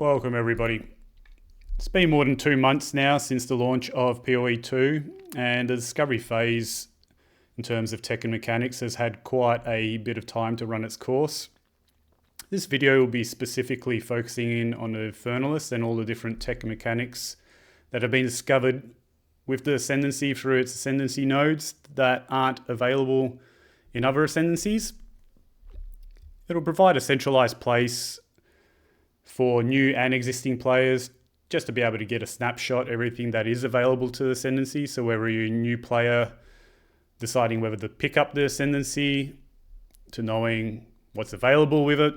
Welcome everybody. It's been more than 2 months now since the launch of PoE 2, and the discovery phase in terms of tech and mechanics has had quite a bit of time to run its course. This video will be specifically focusing in on the Infernalist and all the different tech and mechanics that have been discovered with the ascendancy through its ascendancy nodes that aren't available in other ascendancies. It'll provide a centralized place for new and existing players just to be able to get a snapshot of everything that is available to the ascendancy. So whether you're a new player deciding whether to pick up the ascendancy, to knowing what's available with it,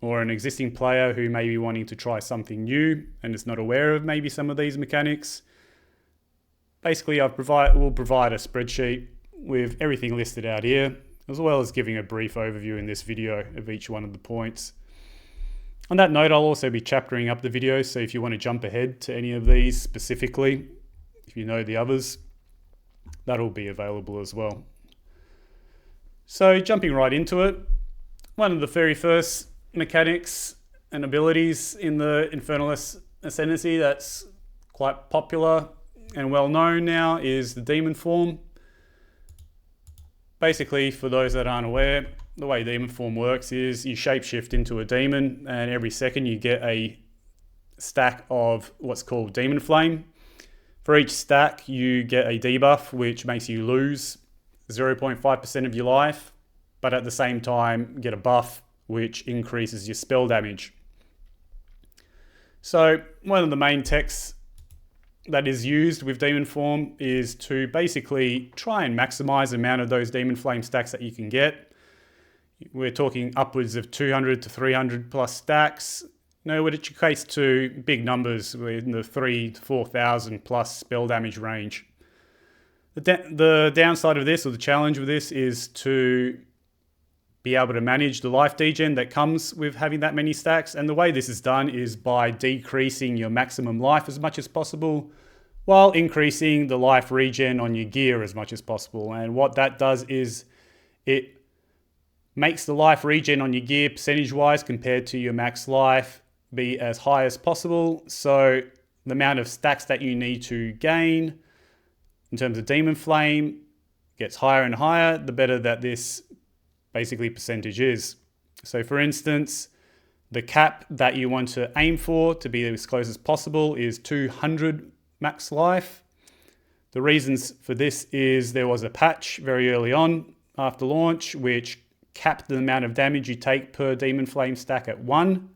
or an existing player who may be wanting to try something new and is not aware of maybe some of these mechanics. Basically, we'll provide a spreadsheet with everything listed out here, as well as giving a brief overview in this video of each one of the points. On that note, I'll also be chaptering up the video, so if you want to jump ahead to any of these specifically, if you know the others, that'll be available as well. So jumping right into it, one of the very first mechanics and abilities in the Infernalist Ascendancy that's quite popular and well known now is the demon form. Basically, for those that aren't aware, the way demon form works is you shapeshift into a demon, and every second you get a stack of what's called demon flame. For each stack, you get a debuff, which makes you lose 0.5% of your life, but at the same time get a buff, which increases your spell damage. So one of the main techs that is used with demon form is to basically try and maximize the amount of those demon flame stacks that you can get. We're talking upwards of 200 to 300 plus stacks, which equates to big numbers in the 3,000 to 4,000 plus spell damage range. The downside of this, or the challenge with this, is to be able to manage the life degen that comes with having that many stacks. And the way this is done is by decreasing your maximum life as much as possible, while increasing the life regen on your gear as much as possible. And what that does is it makes the life regen on your gear percentage-wise compared to your max life be as high as possible. So the amount of stacks that you need to gain in terms of demon flame gets higher and higher, the better that this basically percentage is. So for instance, the cap that you want to aim for to be as close as possible is 200 max life. The reasons for this is there was a patch very early on after launch which capped the amount of damage you take per demon flame stack at 1.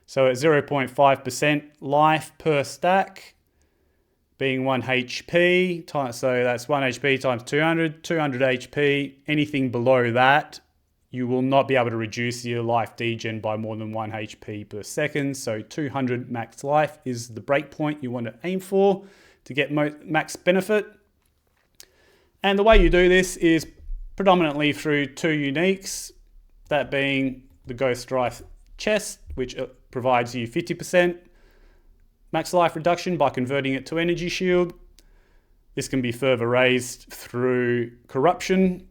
So at 0.5% life per stack, being 1 HP, so that's 1 HP times 200 HP. Anything below that, you will not be able to reduce your life degen by more than 1 HP per second. So 200 max life is the breakpoint you want to aim for to get max benefit. And the way you do this is predominantly through 2 uniques, that being the Ghost Strife chest, which provides you 50% max life reduction by converting it to energy shield. This can be further raised through corruption.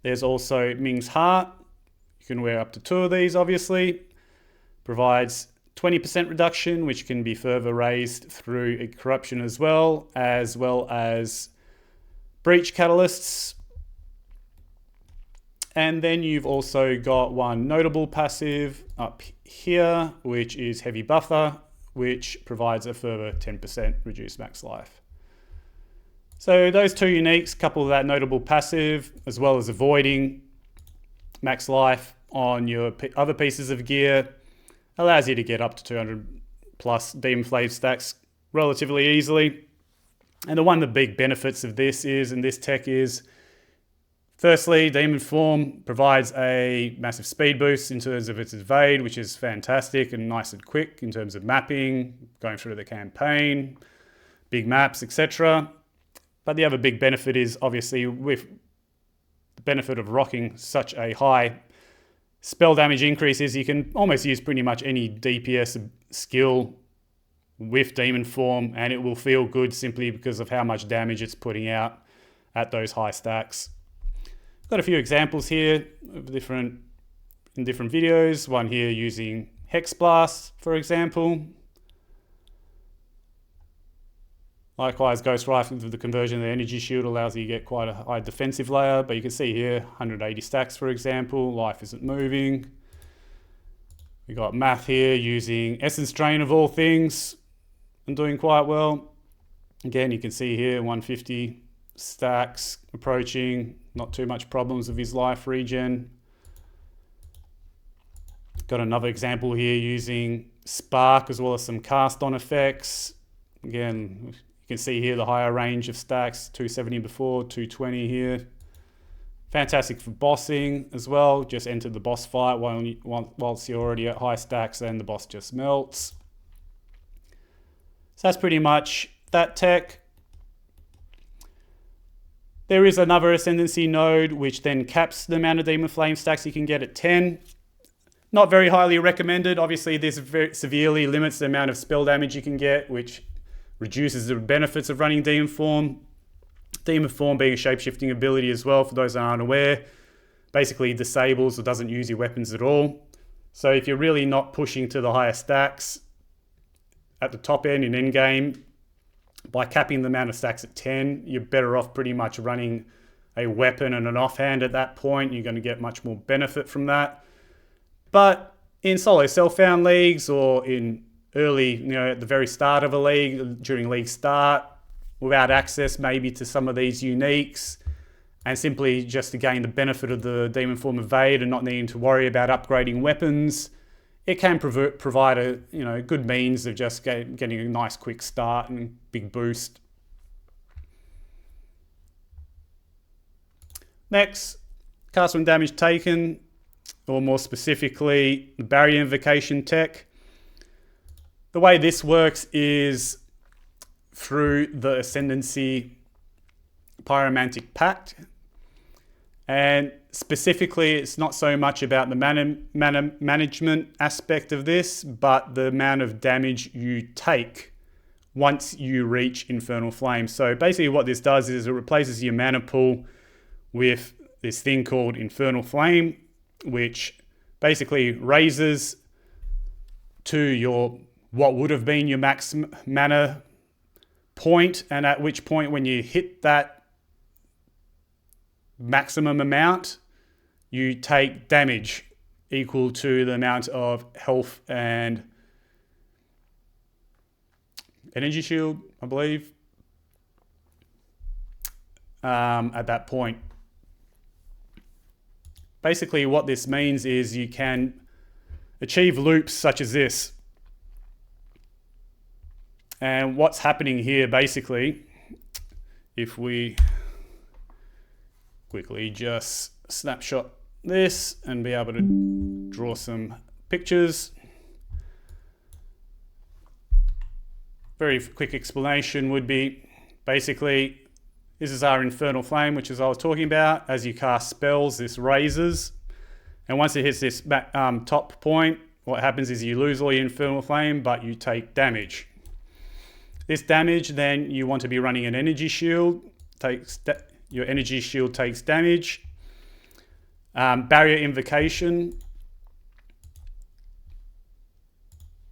There's also Ming's Heart. You can wear up to 2 of these, obviously. Provides 20% reduction, which can be further raised through corruption as well as breach catalysts. And then you've also got one notable passive up here, which is Heavy Buffer, which provides a further 10% reduced max life. So those 2 uniques, couple of that notable passive, as well as avoiding max life on your other pieces of gear, allows you to get up to 200 plus demon flame stacks relatively easily. And one of the big benefits of this is, and this tech is, firstly, demon form provides a massive speed boost in terms of its evade, which is fantastic and nice and quick in terms of mapping, going through the campaign, big maps, etc. But the other big benefit is obviously with the benefit of rocking such a high spell damage increase is you can almost use pretty much any DPS skill with demon form and it will feel good simply because of how much damage it's putting out at those high stacks. Got a few examples here of different videos. One here using Hex Blast, for example. Likewise, Ghost Rifle with the conversion of the energy shield allows you to get quite a high defensive layer, but you can see here, 180 stacks, for example. Life isn't moving. We got Math here using Essence Drain of all things and doing quite well. Again, you can see here, 150 stacks approaching, not too much problems with his life regen. Got another example here using Spark as well as some cast on effects. Again, you can see here the higher range of stacks, 270 before, 220 here. Fantastic for bossing as well. Just enter the boss fight whilst you're already at high stacks and the boss just melts. So that's pretty much that tech. There is another Ascendancy node which then caps the amount of Demon Flame stacks you can get at 10. Not very highly recommended. Obviously, this very severely limits the amount of spell damage you can get, which reduces the benefits of running Demon Form. Demon Form being a shape-shifting ability as well, for those that aren't aware, basically disables or doesn't use your weapons at all. So if you're really not pushing to the higher stacks at the top end in endgame, by capping the amount of stacks at 10, you're better off pretty much running a weapon and an offhand at that point. You're going to get much more benefit from that. But in solo self-found leagues or in early, at the very start of a league, during league start, without access maybe to some of these uniques, and simply just to gain the benefit of the Demon Form Evade and not needing to worry about upgrading weapons, it can provide a good means of just getting a nice quick start and big boost. Next, cast when damage taken, or more specifically, the Barrier Invocation tech. The way this works is through the Ascendancy Pyromantic Pact. And specifically, it's not so much about the mana management aspect of this, but the amount of damage you take once you reach Infernal Flame. So basically what this does is it replaces your mana pool with this thing called Infernal Flame, which basically raises to your what would have been your max mana point, and at which point when you hit that maximum amount, you take damage equal to the amount of health and energy shield, I believe, at that point. Basically what this means is you can achieve loops such as this. And what's happening here basically, if we quickly just snapshot this and be able to draw some pictures. Very quick explanation would be basically this is our Infernal Flame, which is I was talking about. As you cast spells, this raises, and once it hits this top point, what happens is you lose all your Infernal Flame, but you take damage. This damage, then you want to be running an energy shield. Your energy shield takes damage. Barrier Invocation.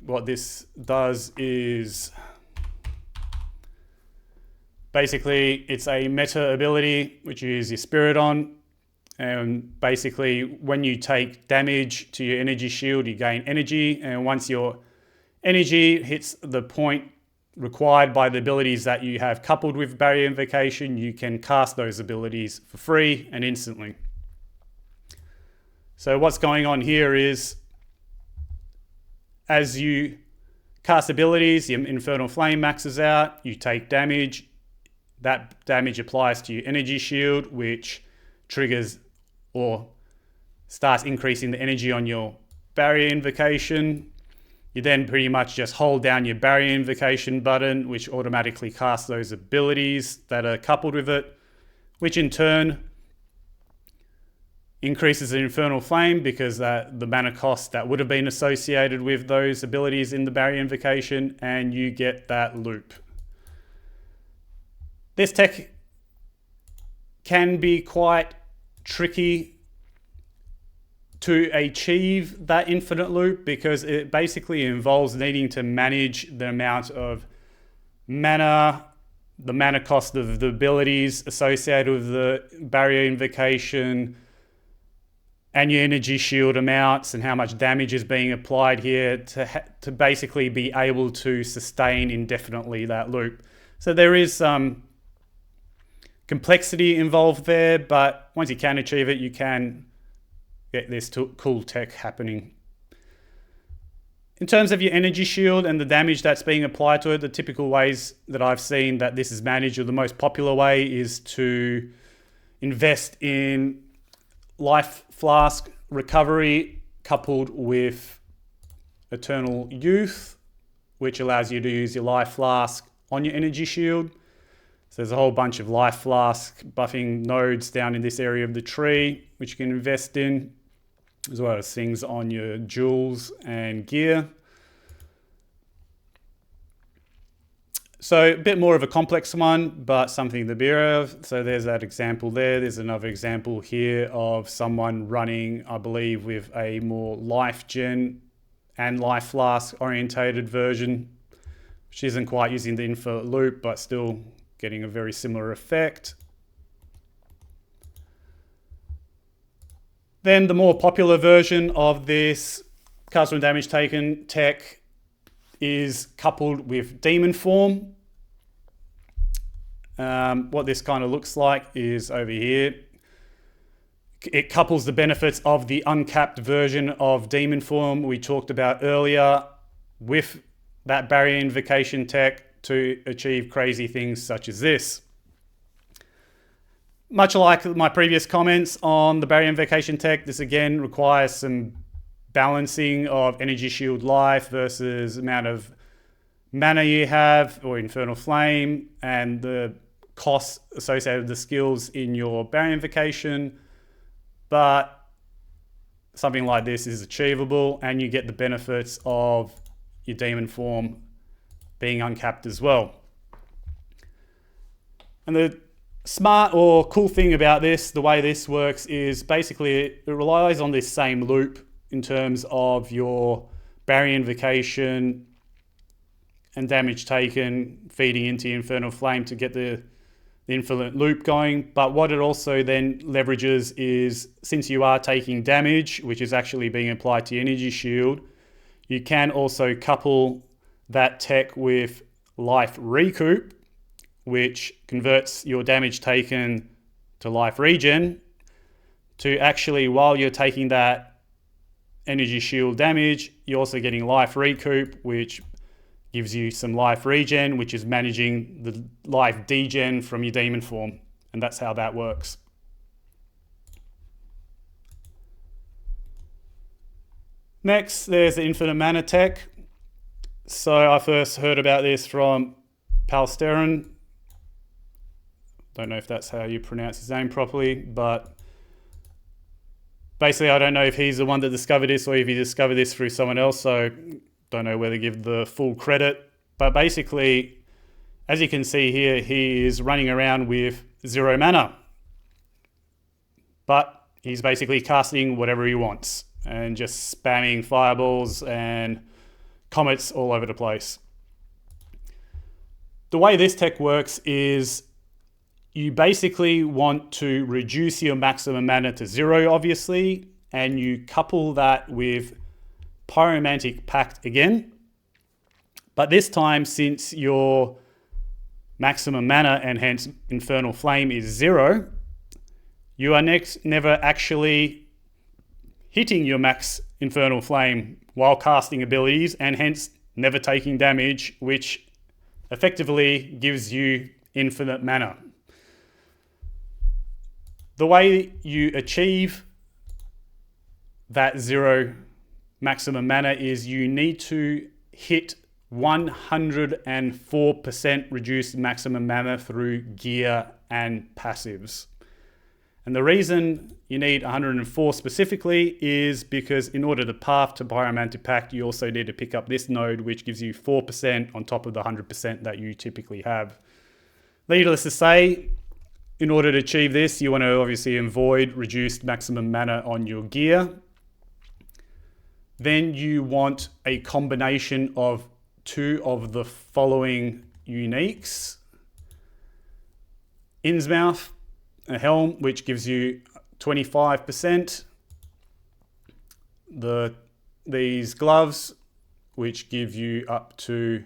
What this does is basically it's a meta ability which you use your spirit on. And basically when you take damage to your energy shield, you gain energy. And once your energy hits the point required by the abilities that you have coupled with Barrier Invocation, you can cast those abilities for free and instantly. So what's going on here is as you cast abilities, your Infernal Flame maxes out, you take damage. That damage applies to your energy shield, which triggers or starts increasing the energy on your Barrier Invocation. You then pretty much just hold down your Barrier Invocation button, which automatically casts those abilities that are coupled with it, which in turn increases the Infernal Flame because the mana cost that would have been associated with those abilities in the Barrier Invocation, and you get that loop. This tech can be quite tricky to achieve that infinite loop, because it basically involves needing to manage the amount of mana, the mana cost of the abilities associated with the barrier invocation, and your energy shield amounts and how much damage is being applied here to basically be able to sustain indefinitely that loop. So there is some complexity involved there, but once you can achieve it, you can get this cool tech happening. In terms of your energy shield and the damage that's being applied to it, the typical ways that I've seen that this is managed, or the most popular way, is to invest in life flask recovery coupled with eternal youth, which allows you to use your life flask on your energy shield. So there's a whole bunch of life flask buffing nodes down in this area of the tree, which you can invest in, as well as things on your jewels and gear. So a bit more of a complex one, but something to be aware of. So there's that example there. There's another example here of someone running, I believe, with a more life gen and life flask orientated version, which isn't quite using the infinite loop, but still getting a very similar effect. Then the more popular version of this custom damage taken tech is coupled with demon form. What this kind of looks like is over here. It couples the benefits of the uncapped version of demon form we talked about earlier with that barrier invocation tech to achieve crazy things such as this. Much like my previous comments on the barrier invocation tech, this again requires some balancing of energy shield life versus amount of mana you have, or infernal flame, and the costs associated with the skills in your barrier invocation. But something like this is achievable, and you get the benefits of your demon form being uncapped as well. And the smart or cool thing about this, the way this works, is basically it relies on this same loop in terms of your barrier invocation and damage taken feeding into infernal flame to get the infinite loop going. But what it also then leverages is, since you are taking damage, which is actually being applied to your energy shield, you can also couple that tech with life recoup, which converts your damage taken to life regen, to actually, while you're taking that energy shield damage, you're also getting life recoup, which gives you some life regen, which is managing the life degen from your demon form. And that's how that works. Next, there's the infinite mana tech. So I first heard about this from Palsterin. Don't know if that's how you pronounce his name properly, but basically I don't know if he's the one that discovered this or if he discovered this through someone else, so don't know whether to give the full credit. But basically, as you can see here, he is running around with 0 mana, but he's basically casting whatever he wants and just spamming fireballs and comets all over the place. The way this tech works is you basically want to reduce your maximum mana to 0, obviously, and you couple that with Pyromantic Pact again. But this time, since your maximum mana and hence Infernal Flame is 0, you are never actually hitting your max Infernal Flame while casting abilities, and hence never taking damage, which effectively gives you infinite mana. The way you achieve that 0 maximum mana is you need to hit 104% reduced maximum mana through gear and passives. And the reason you need 104 specifically is because in order to path to Pyromantic Pact, you also need to pick up this node, which gives you 4% on top of the 100% that you typically have. Needless to say, in order to achieve this, you want to obviously avoid reduced maximum mana on your gear. Then you want a combination of two of the following uniques. Innsmouth, a helm, which gives you 25%. These gloves, which give you up to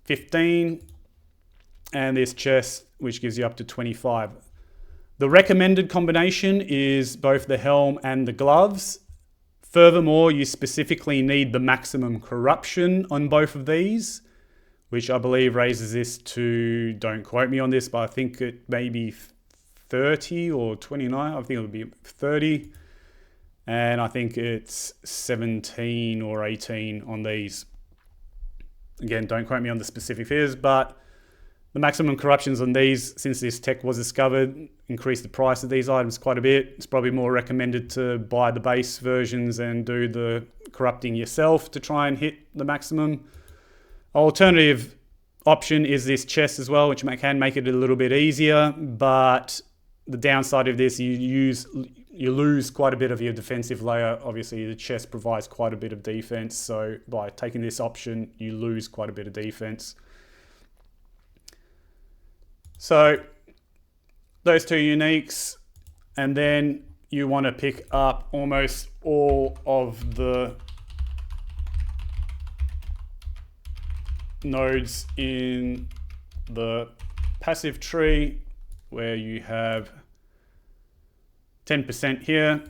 15, and this chest, which gives you up to 25. The recommended combination is both the helm and the gloves. Furthermore, you specifically need the maximum corruption on both of these, which I believe raises this to, don't quote me on this, but I think it may be 30 or 29. I think it would be 30. And I think it's 17 or 18 on these. Again, don't quote me on the specific figures, but the maximum corruptions on these, since this tech was discovered, increased the price of these items quite a bit. It's probably more recommended to buy the base versions and do the corrupting yourself to try and hit the maximum. Alternative option is this chest as well, which can make it a little bit easier, but the downside of this, you lose quite a bit of your defensive layer. Obviously, the chest provides quite a bit of defense, so by taking this option, you lose quite a bit of defense. So those two uniques, and then you want to pick up almost all of the nodes in the passive tree, where you have 10% here,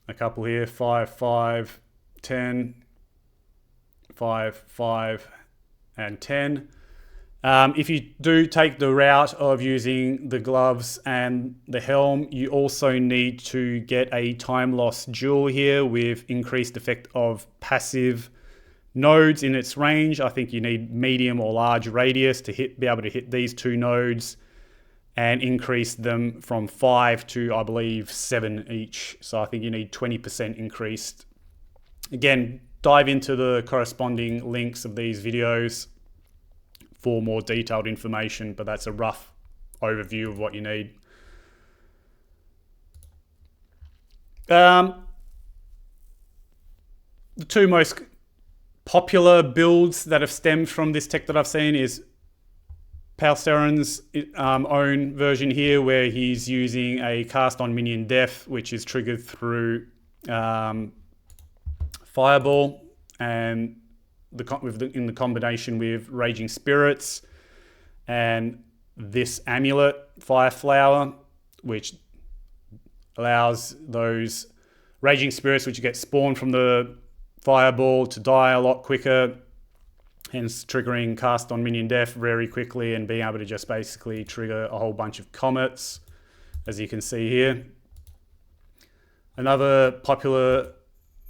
a couple here, 5, 5, 10, 5, 5, and 10. If you do take the route of using the gloves and the helm, you also need to get a time loss jewel here with increased effect of passive nodes in its range. I think you need medium or large radius to be able to hit these two nodes and increase them from 5 to, I believe, 7 each. So I think you need 20% increased. Again, dive into the corresponding links of these videos for more detailed information, but that's a rough overview of what you need. The two most popular builds that have stemmed from this tech that I've seen is Palsteron's own version here, where he's using a cast on minion death, which is triggered through Fireball, and in the combination with Raging Spirits and this amulet, Fire Flower, which allows those Raging Spirits which get spawned from the Fireball to die a lot quicker, hence triggering cast on minion death very quickly and being able to just basically trigger a whole bunch of comets, as you can see here. Another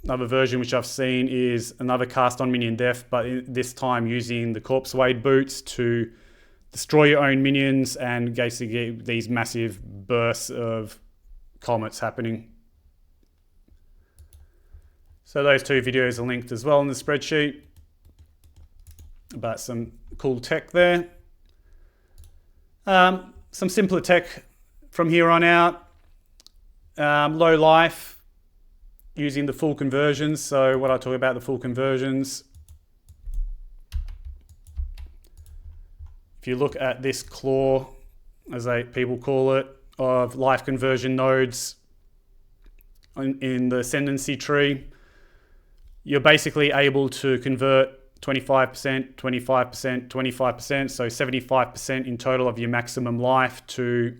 version which I've seen is another cast on minion death, but this time using the Corpse Wade boots to destroy your own minions and basically get these massive bursts of comets happening. So those two videos are linked as well in the spreadsheet, but some cool tech there. Some simpler tech from here on out. Low life, using the full conversions. So what I talk about, the full conversions. If you look at this claw, as people call it, of life conversion nodes in the ascendancy tree, you're basically able to convert 25%, 25%, 25%, so 75% in total of your maximum life to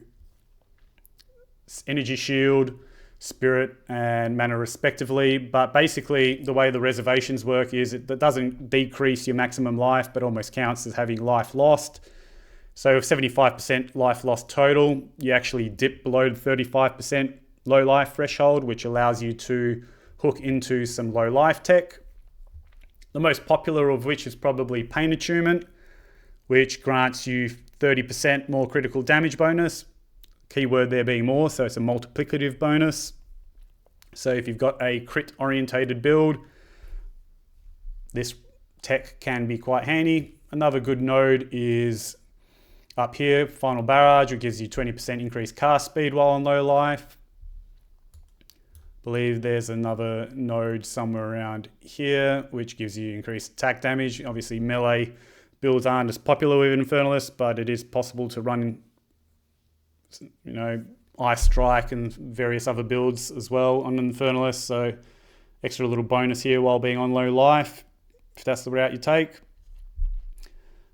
energy shield, spirit, and mana respectively. But basically the way the reservations work is it doesn't decrease your maximum life, but almost counts as having life lost. So if 75% life lost total, you actually dip below the 35% low life threshold, which allows you to hook into some low life tech. The most popular of which is probably Pain Attunement, which grants you 30% more critical damage bonus. Keyword there being more, so it's a multiplicative bonus. So if you've got a crit orientated build, this tech can be quite handy. Another good node is up here, Final Barrage, which gives you 20% increased cast speed while on low life. believe there's another node somewhere around here, which gives you increased attack damage. Obviously, melee builds aren't as popular with Infernalist, but it is possible to run, Ice Strike and various other builds as well on Infernalist. So extra little bonus here while being on low life, if that's the route you take.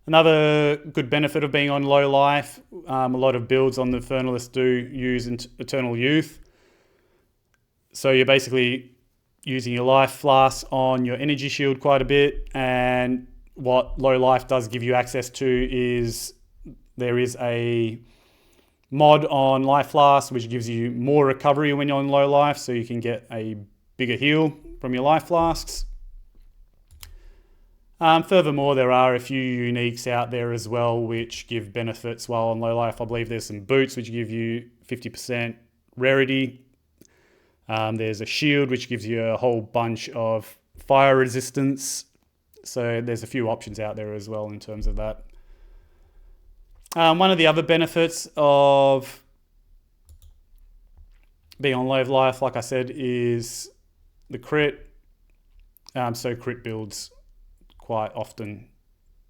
Another good benefit of being on low life, a lot of builds on the Infernalist do use Eternal Youth. So you're basically using your life flask on your energy shield quite a bit, and what low life does give you access to is there is a mod on life flask which gives you more recovery when you're on low life, so you can get a bigger heal from your life flasks. Furthermore, there are a few uniques out there as well which give benefits while on low life. I believe there's some boots which give you 50% rarity. There's a shield which gives you a whole bunch of fire resistance. So there's a few options out there as well in terms of that. One of the other benefits of being on low life, like I said, is the crit. So crit builds quite often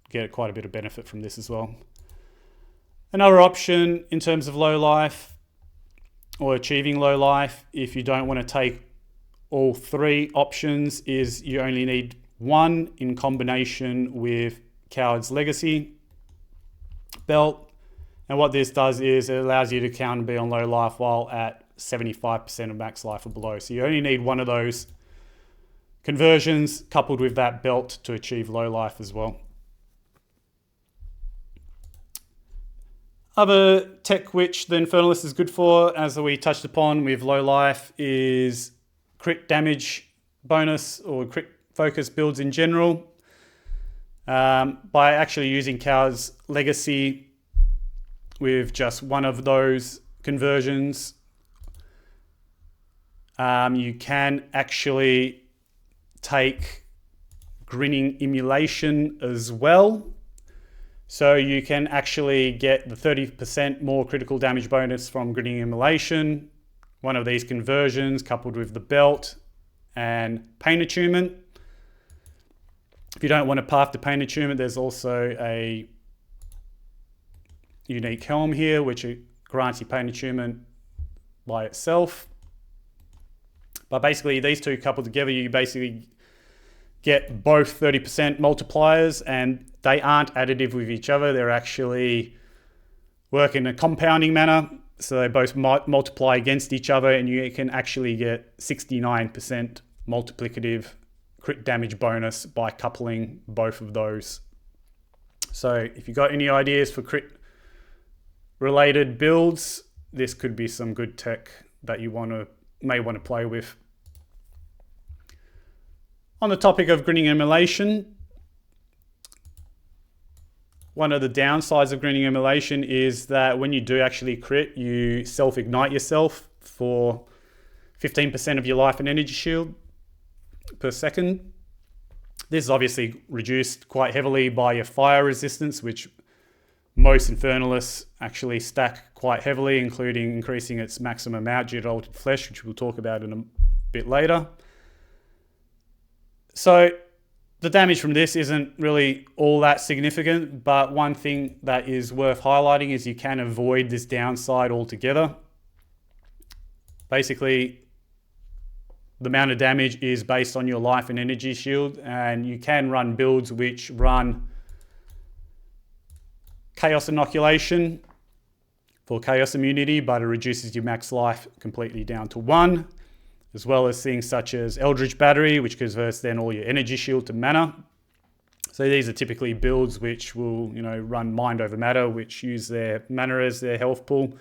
get quite a bit of benefit from this as well. Another option in terms of low life or achieving low life, if you don't want to take all three options, is you only need one in combination with Coward's Legacy belt. And what this does is it allows you to counter be on low life while at 75% of max life or below. So you only need one of those conversions coupled with that belt to achieve low life as well. Other tech which the Infernalist is good for, as we touched upon with low life, is crit damage bonus or crit focus builds in general. By actually using Coward's Legacy with just one of those conversions, you can actually take Grinning Immolation as well. So you can actually get the 30% more critical damage bonus from Grinning Immolation, one of these conversions coupled with the belt and Pain Attunement. If you don't want to path to Pain Attunement, there's also a unique helm here which grants you Pain Attunement by itself. But basically these two coupled together, you basically get both 30% multipliers, and they aren't additive with each other. They're actually work in a compounding manner. So they both multiply against each other, and you can actually get 69% multiplicative crit damage bonus by coupling both of those. So if you've got any ideas for crit related builds, this could be some good tech that you may want to play with. On the topic of Grinning Immolation, one of the downsides of Grinning Immolation is that when you do actually crit, you self-ignite yourself for 15% of your life and energy shield per second. This is obviously reduced quite heavily by your fire resistance, which most Infernalists actually stack quite heavily, including increasing its maximum amount due to Altered Flesh, which we'll talk about in a bit later. So the damage from this isn't really all that significant, but one thing that is worth highlighting is you can avoid this downside altogether. Basically, the amount of damage is based on your life and energy shield, and you can run builds which run Chaos Inoculation for Chaos Immunity, but it reduces your max life completely down to 1. As well as things such as Eldritch Battery, which converts then all your energy shield to mana. So these are typically builds which will, run Mind Over Matter, which use their mana as their health pool.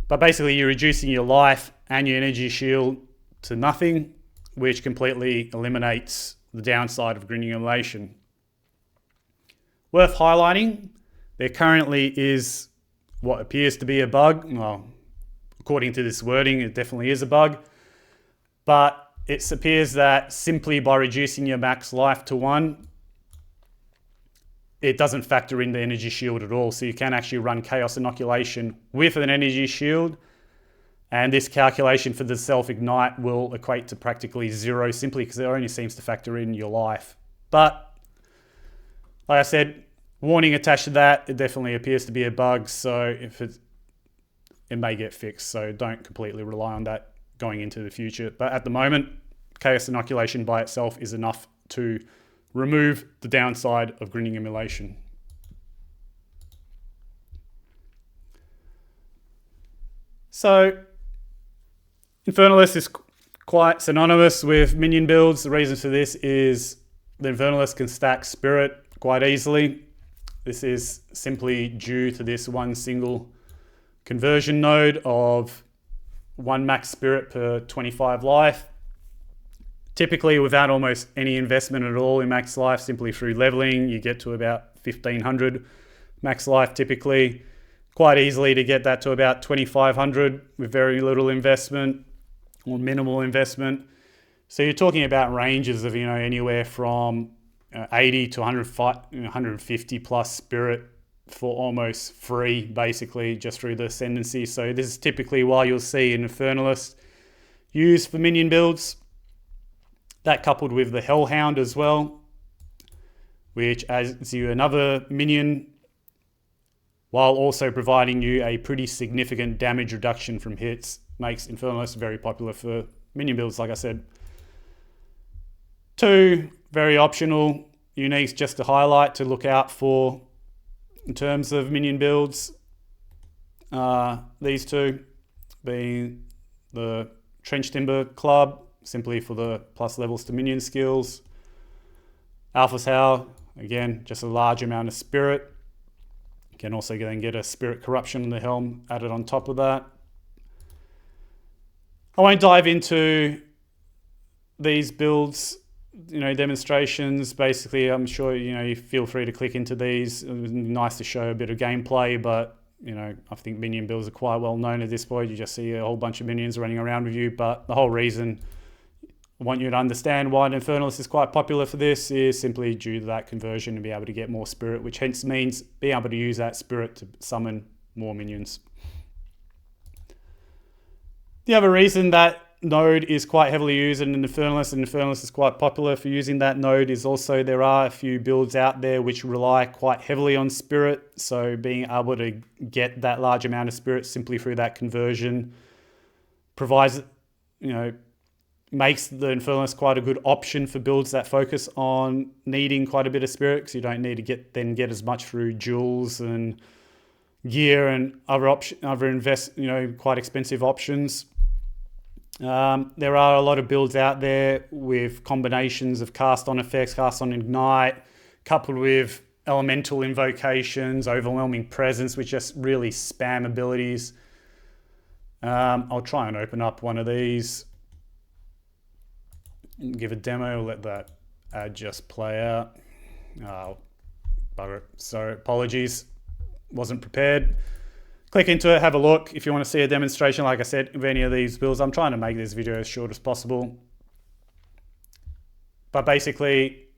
But basically you're reducing your life and your energy shield to nothing, which completely eliminates the downside of Grinning Immolation. Worth highlighting, there currently is what appears to be a bug. Well, according to this wording, it definitely is a bug. But it appears that simply by reducing your max life to 1, it doesn't factor in the energy shield at all. So you can actually run Chaos Inoculation with an energy shield And this calculation for the self-ignite will equate to practically 0 simply because it only seems to factor in your life. But like I said, warning attached to that, it definitely appears to be a bug. So if it may get fixed. So don't completely rely on that going into the future. But at the moment, chaos inoculation by itself is enough to remove the downside of Grinning Immolation. So Infernalist is quite synonymous with minion builds. The reason for this is the Infernalist can stack Spirit quite easily. This is simply due to this one single conversion node of 1 max Spirit per 25 life. Typically without almost any investment at all in max life, simply through leveling, you get to about 1500 max life typically. Quite easily to get that to about 2500 with very little investment or minimal investment. So you're talking about ranges of, anywhere from 80 to 150 plus Spirit for almost free, basically, just through the Ascendancy. So this is typically why you'll see an Infernalist used for minion builds. That coupled with the Hellhound as well, which adds you another minion while also providing you a pretty significant damage reduction from hits, makes Infernalist very popular for minion builds, like I said. 2 very optional uniques just to highlight to look out for in terms of minion builds. These 2 being the Trench Timber Club, simply for the plus levels to minion skills. Alpha's Howl, again, just a large amount of Spirit. You can also then get a Spirit Corruption on the helm added on top of that. I won't dive into these builds, demonstrations. Basically, I'm sure, you feel free to click into these. It was nice to show a bit of gameplay, but, I think minion builds are quite well known at this point. You just see a whole bunch of minions running around with you, but the whole reason I want you to understand why an Infernalist is quite popular for this is simply due to that conversion and be able to get more Spirit, which hence means being able to use that Spirit to summon more minions. The other reason that node is quite heavily used in Infernalist, and Infernalist is quite popular for using that node, is also there are a few builds out there which rely quite heavily on Spirit. So being able to get that large amount of Spirit simply through that conversion provides, makes the Infernalist quite a good option for builds that focus on needing quite a bit of Spirit, because you don't need to get as much through jewels and gear and quite expensive options. There are a lot of builds out there with combinations of cast on effects, cast on ignite, coupled with elemental invocations, overwhelming presence, which just really spam abilities. I'll try and open up one of these and give a demo. Let that ad just play out. Oh, bugger. So apologies, wasn't prepared. Click into it, have a look. If you want to see a demonstration, like I said, of any of these builds, I'm trying to make this video as short as possible. But basically,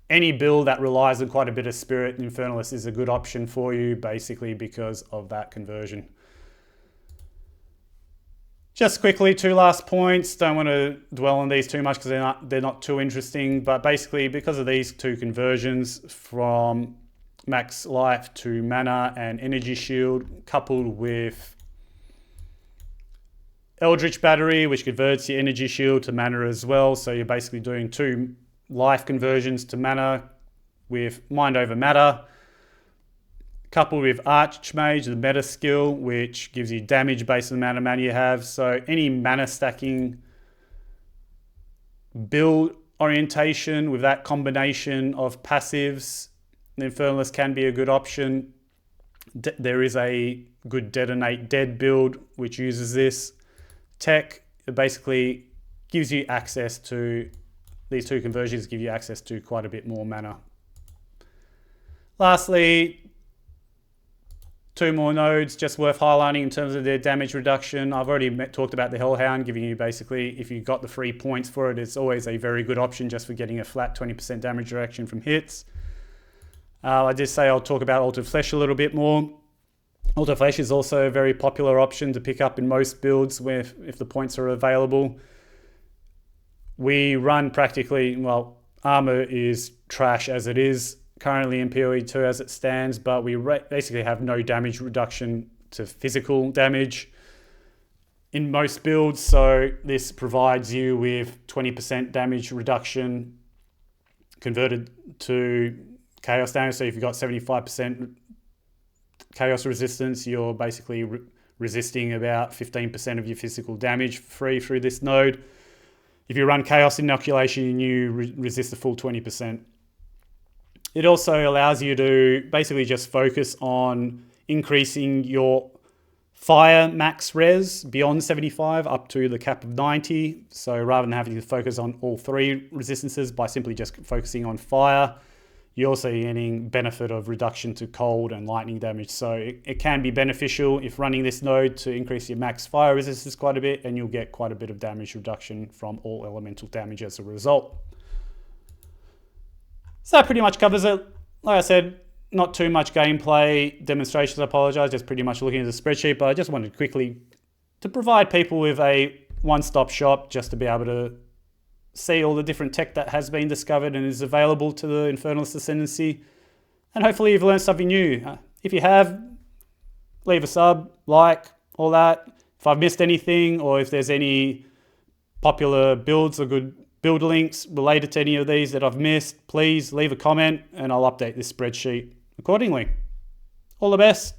any build that relies on quite a bit of Spirit, Infernalist is a good option for you, basically because of that conversion. Just quickly, 2 last points. Don't want to dwell on these too much because they're not too interesting. But basically, because of these 2 conversions from max life to mana and energy shield, coupled with Eldritch Battery, which converts your energy shield to mana as well. So you're basically doing 2 life conversions to mana with Mind Over Matter, coupled with Archmage, the meta skill, which gives you damage based on the amount of mana you have. So any mana stacking build orientation with that combination of passives, the Infernalist can be a good option. There is a good Detonate Dead build which uses this tech. It basically gives you access to, these 2 conversions give you access to quite a bit more mana. Lastly, 2 more nodes just worth highlighting in terms of their damage reduction. I've already talked about the Hellhound, giving you basically, if you got the free points for it, it's always a very good option just for getting a flat 20% damage reduction from hits. I did say I'll talk about Altered Flesh a little bit more. Autoflash is also a very popular option to pick up in most builds where if the points are available. We run practically, well, armor is trash as it is currently in PoE2 as it stands, but we basically have no damage reduction to physical damage in most builds, so this provides you with 20% damage reduction converted to chaos damage. So if you've got 75% chaos resistance, you're basically resisting about 15% of your physical damage free through this node. If you run chaos inoculation, you resist the full 20%. It also allows you to basically just focus on increasing your fire max res beyond 75 up to the cap of 90. So rather than having to focus on all three resistances by simply just focusing on fire, you're also getting benefit of reduction to cold and lightning damage. So it can be beneficial if running this node to increase your max fire resistance quite a bit, and you'll get quite a bit of damage reduction from all elemental damage as a result. So that pretty much covers it. Like I said, not too much gameplay demonstrations, I apologize, just pretty much looking at the spreadsheet, but I just wanted quickly to provide people with a one-stop shop just to be able to see all the different tech that has been discovered and is available to the Infernalist Ascendancy. And hopefully you've learned something new. If you have, leave a sub, like, all that. If I've missed anything, or if there's any popular builds or good build links related to any of these that I've missed, please leave a comment and I'll update this spreadsheet accordingly. All the best.